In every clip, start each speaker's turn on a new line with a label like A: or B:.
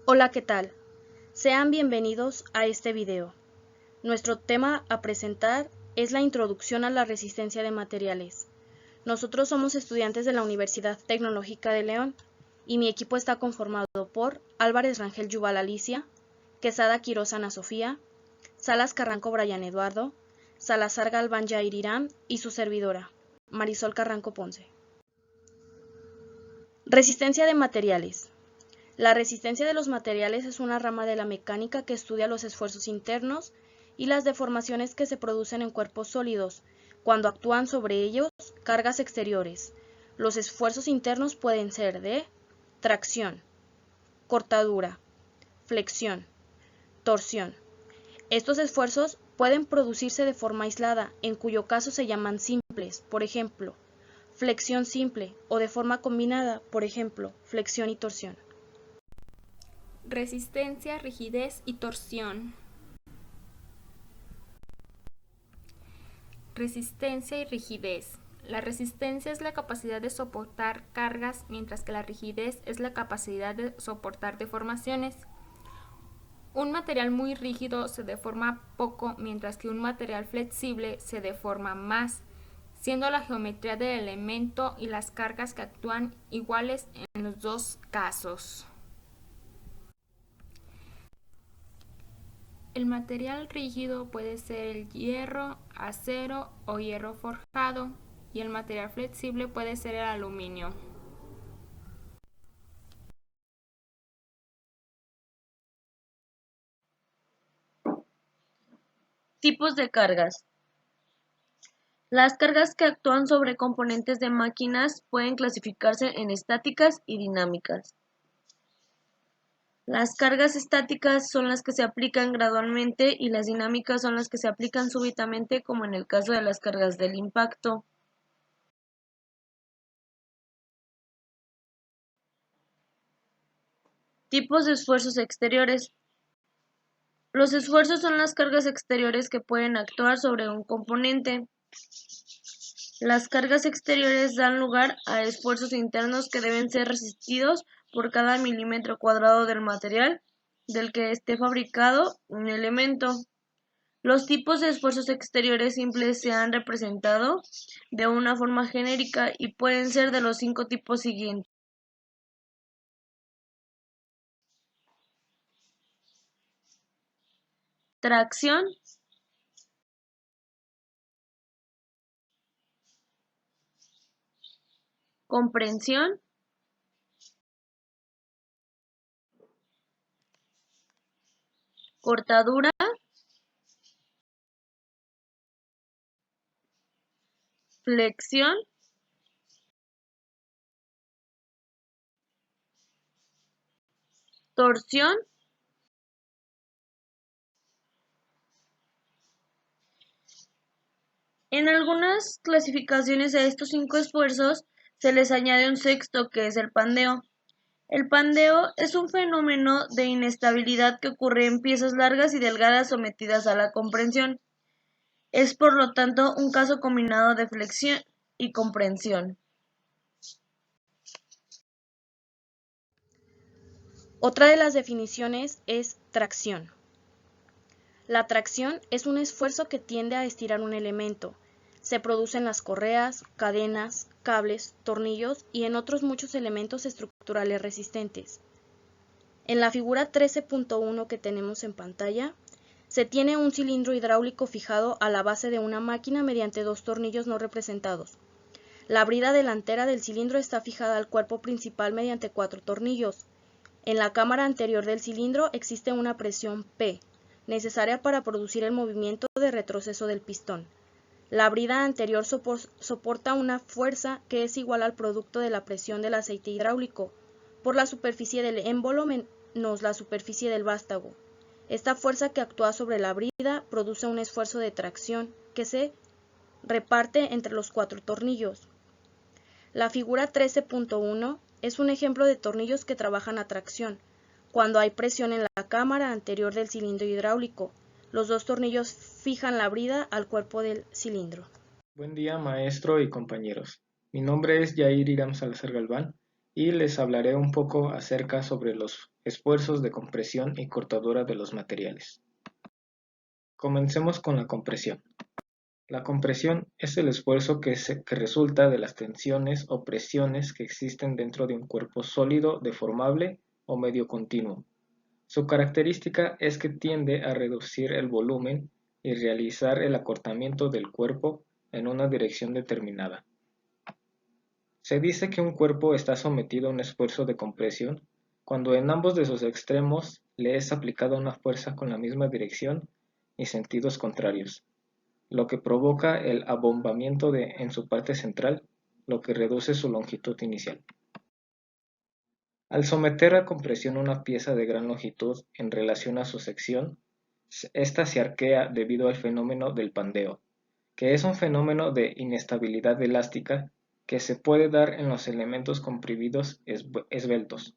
A: Hola, ¿qué tal? Sean bienvenidos a este video. Nuestro tema a presentar es la introducción a la resistencia de materiales. Nosotros somos estudiantes de la Universidad Tecnológica de León y mi equipo está conformado por Álvarez Rangel Yuval Alicia, Quesada Quiroz Ana Sofía, Salas Carranco Brian Eduardo, Salazar Galván Yair Irán y su servidora, Marisol Carranco Ponce. Resistencia de materiales. La resistencia de los materiales es una rama de la mecánica que estudia los esfuerzos internos y las deformaciones que se producen en cuerpos sólidos cuando actúan sobre ellos cargas exteriores. Los esfuerzos internos pueden ser de tracción, cortadura, flexión, torsión. Estos esfuerzos pueden producirse de forma aislada, en cuyo caso se llaman simples, por ejemplo, flexión simple, o de forma combinada, por ejemplo, flexión y torsión.
B: Resistencia, rigidez y torsión. Resistencia y rigidez. La resistencia es la capacidad de soportar cargas, mientras que la rigidez es la capacidad de soportar deformaciones. Un material muy rígido se deforma poco, mientras que un material flexible se deforma más, siendo la geometría del elemento y las cargas que actúan iguales en los dos casos. El material rígido puede ser el hierro, acero o hierro forjado, y el material flexible puede ser el aluminio.
C: Tipos de cargas. Las cargas que actúan sobre componentes de máquinas pueden clasificarse en estáticas y dinámicas. Las cargas estáticas son las que se aplican gradualmente y las dinámicas son las que se aplican súbitamente, como en el caso de las cargas del impacto. Tipos de esfuerzos exteriores. Los esfuerzos son las cargas exteriores que pueden actuar sobre un componente. Las cargas exteriores dan lugar a esfuerzos internos que deben ser resistidos por cada milímetro cuadrado del material del que esté fabricado un elemento. Los tipos de esfuerzos exteriores simples se han representado de una forma genérica y pueden ser de los 5 tipos siguientes. Tracción, comprensión, cortadura, flexión, torsión. En algunas clasificaciones a estos 5 esfuerzos se les añade un sexto, que es el pandeo. El pandeo es un fenómeno de inestabilidad que ocurre en piezas largas y delgadas sometidas a la comprensión. Es por lo tanto un caso combinado de flexión y comprensión.
A: Otra de las definiciones es tracción. La tracción es un esfuerzo que tiende a estirar un elemento. Se produce en las correas, cadenas, cables, tornillos y en otros muchos elementos estructurales resistentes. En la figura 13.1 que tenemos en pantalla, se tiene un cilindro hidráulico fijado a la base de una máquina mediante 2 tornillos no representados. La brida delantera del cilindro está fijada al cuerpo principal mediante 4 tornillos. En la cámara anterior del cilindro existe una presión P, necesaria para producir el movimiento de retroceso del pistón. La brida anterior soporta una fuerza que es igual al producto de la presión del aceite hidráulico por la superficie del émbolo menos la superficie del vástago. Esta fuerza que actúa sobre la brida produce un esfuerzo de tracción que se reparte entre los 4 tornillos. La figura 13.1 es un ejemplo de tornillos que trabajan a tracción. Cuando hay presión en la cámara anterior del cilindro hidráulico, los 2 tornillos fijan la brida al cuerpo del cilindro.
D: Buen día, maestro y compañeros. Mi nombre es Yair Irán Salazar Galván y les hablaré un poco acerca sobre los esfuerzos de compresión y cortadura de los materiales. Comencemos con la compresión. La compresión es el esfuerzo que resulta de las tensiones o presiones que existen dentro de un cuerpo sólido, deformable o medio continuo. Su característica es que tiende a reducir el volumen y realizar el acortamiento del cuerpo en una dirección determinada. Se dice que un cuerpo está sometido a un esfuerzo de compresión cuando en ambos de sus extremos le es aplicada una fuerza con la misma dirección y sentidos contrarios, lo que provoca el abombamiento en su parte central, lo que reduce su longitud inicial. Al someter a compresión una pieza de gran longitud en relación a su sección, ésta se arquea debido al fenómeno del pandeo, que es un fenómeno de inestabilidad elástica que se puede dar en los elementos comprimidos esbeltos.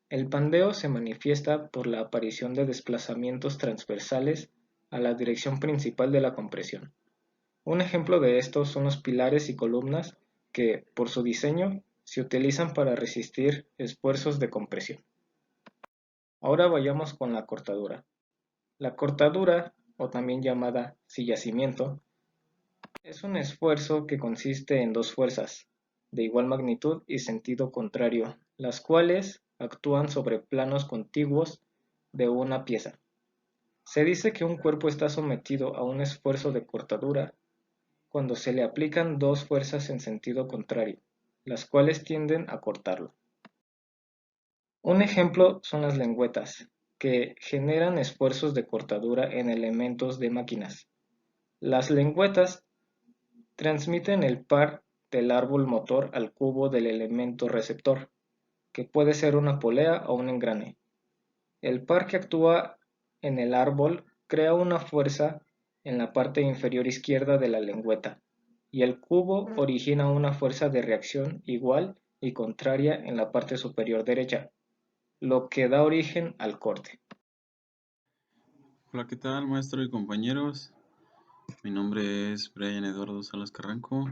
D: El pandeo se manifiesta por la aparición de desplazamientos transversales a la dirección principal de la compresión. Un ejemplo de esto son los pilares y columnas que, por su diseño, se utilizan para resistir esfuerzos de compresión. Ahora vayamos con la cortadura. La cortadura, o también llamada sillacimiento, es un esfuerzo que consiste en dos fuerzas, de igual magnitud y sentido contrario, las cuales actúan sobre planos contiguos de una pieza. Se dice que un cuerpo está sometido a un esfuerzo de cortadura cuando se le aplican dos fuerzas en sentido contrario, las cuales tienden a cortarlo. Un ejemplo son las lengüetas, que generan esfuerzos de cortadura en elementos de máquinas. Las lengüetas transmiten el par del árbol motor al cubo del elemento receptor, que puede ser una polea o un engrane. El par que actúa en el árbol crea una fuerza en la parte inferior izquierda de la lengüeta, y el cubo origina una fuerza de reacción igual y contraria en la parte superior derecha, lo que da origen al corte.
E: Hola, ¿qué tal, maestro y compañeros? Mi nombre es Brian Eduardo Salas Carranco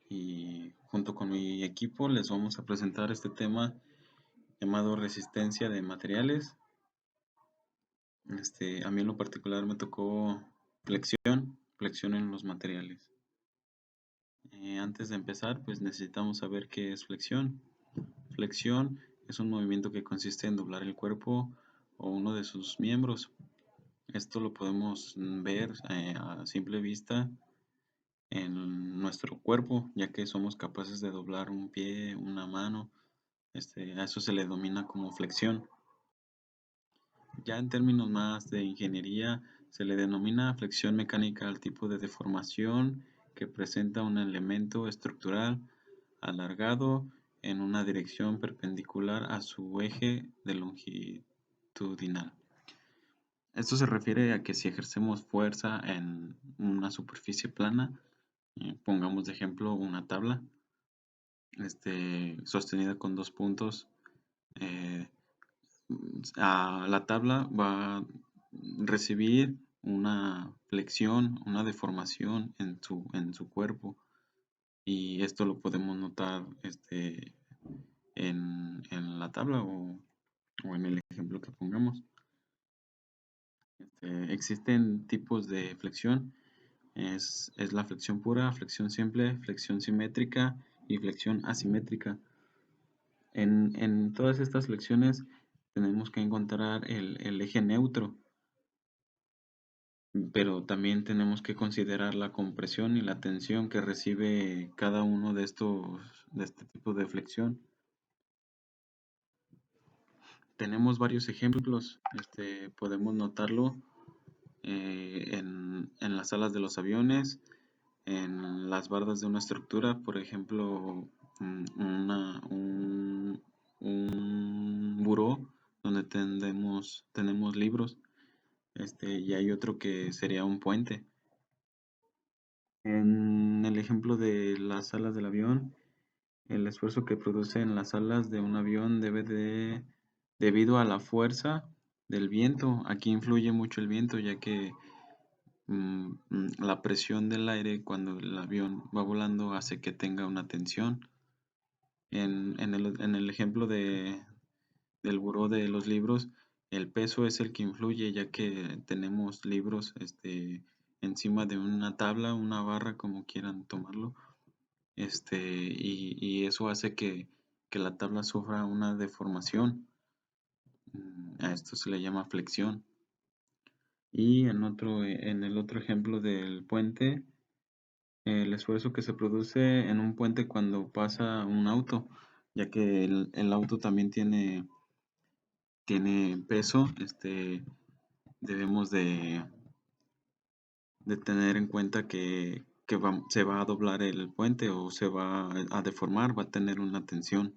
E: y junto con mi equipo les vamos a presentar este tema llamado resistencia de materiales. A mí en lo particular me tocó flexión en los materiales. Antes de empezar, pues necesitamos saber qué es flexión. Flexión es un movimiento que consiste en doblar el cuerpo o uno de sus miembros. Esto lo podemos ver a simple vista en nuestro cuerpo, ya que somos capaces de doblar un pie, una mano. A eso se le denomina como flexión. Ya en términos más de ingeniería, se le denomina flexión mecánica al tipo de deformación que presenta un elemento estructural alargado en una dirección perpendicular a su eje de longitudinal. Esto se refiere a que si ejercemos fuerza en una superficie plana, pongamos de ejemplo una tabla, sostenida con dos puntos, la tabla va a recibir una flexión, una deformación en su cuerpo, y esto lo podemos notar en la tabla o en el ejemplo que pongamos. Existen tipos de flexión. Es la flexión pura, flexión simple, flexión simétrica y flexión asimétrica. En todas estas flexiones tenemos que encontrar el eje neutro, pero también tenemos que considerar la compresión y la tensión que recibe cada uno de este tipo de flexión. Tenemos varios ejemplos, podemos notarlo en las alas de los aviones, en las bardas de una estructura, por ejemplo, un buró donde tenemos libros, y hay otro que sería un puente. En el ejemplo de las alas del avión, el esfuerzo que producen las alas de un avión debido a la fuerza del viento. Aquí influye mucho el viento, ya que la presión del aire cuando el avión va volando hace que tenga una tensión. En el ejemplo de del buró de los libros, el peso es el que influye, ya que tenemos libros encima de una tabla, una barra, como quieran tomarlo, y eso hace que la tabla sufra una deformación. A esto se le llama flexión. Y en el otro ejemplo del puente, el esfuerzo que se produce en un puente cuando pasa un auto, ya que el auto también tiene peso, debemos de tener en cuenta que se va a doblar el puente o se va a deformar, va a tener una tensión.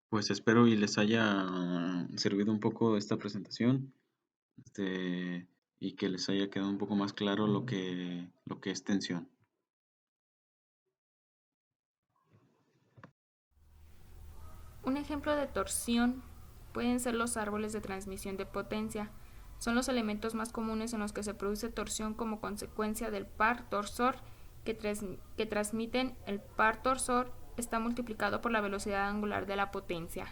E: Pues espero y les haya servido un poco esta presentación, y que les haya quedado un poco más claro lo que es tensión.
B: Un ejemplo de torsión pueden ser los árboles de transmisión de potencia. Son los elementos más comunes en los que se produce torsión como consecuencia del par torsor que transmiten. El par torsor está multiplicado por la velocidad angular de la potencia.